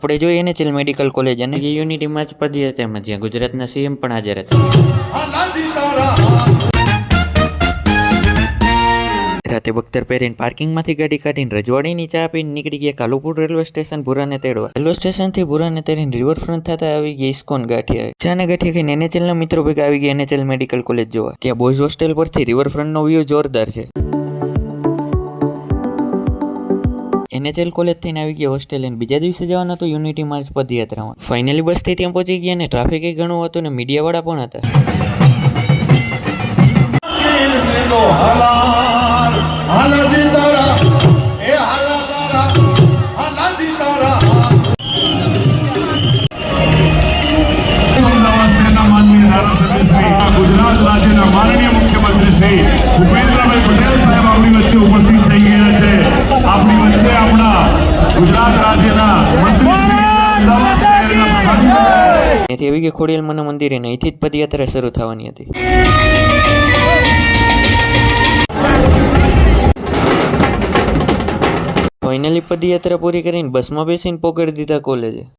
આપણે જોઈએ NHL medical college અને યુનિટીમાં જ પદયાત્રામાં જ્યાં ગુજરાતના CM પણ હાજર હતા. રાતે બખ્તર પહેરીને પાર્કિંગમાંથી ગાડી કાઢીને રજવાડીની ચા પીને નીકળી ગયા કાલુપુર રેલવે સ્ટેશન ભુરાને તેડવા. રેલવે સ્ટેશનથી ભુરાને તેડીને રિવરફ્રન્ટ થતા આવી ગયા ઇસ્કોન ગાંઠિયા. ચાને ગાંઠિયા ખાઈને NHLના મિત્રો ભેગા આવી ગયા NHL મેડિકલ કોલેજ જોવા. ત્યાં બોયઝ હોસ્ટેલ પરથી રિવરફ્રન્ટનો વ્યૂ જોરદાર છે. NHL કોલેજ થઈને આવી ગયા હોસ્ટેલ અને બીજા દિવસે જવાના તો યુનિટી માર્ચ પદયાત્રામાં. ફાઇનલી બસથી ત્યાં પહોંચી ગયા અને ટ્રાફિક ઘણું હતું ને મીડિયાવાળા પણ હતા. ગુજરાત રાજ્યના માનનીય મુખ્યમંત્રી શ્રી ભૂપેન્દ્રભાઈ પટેલ સાહેબ આપણી વચ્ચે ઉપસ્થિત થઈ ગયા છે. આપણી વચ્ચે આપણા ગુજરાત રાજ્યના મંત્રી ત્યાંથી આવી ગયા ખોડિયાલ માના મંદિરે અને અહીંથી જ પદયાત્રા શરૂ થવાની હતી. ફાઇનલી પદયાત્રા પૂરી કરીને બસમાં બેસીને પોગાડી દીધા કોલેજે.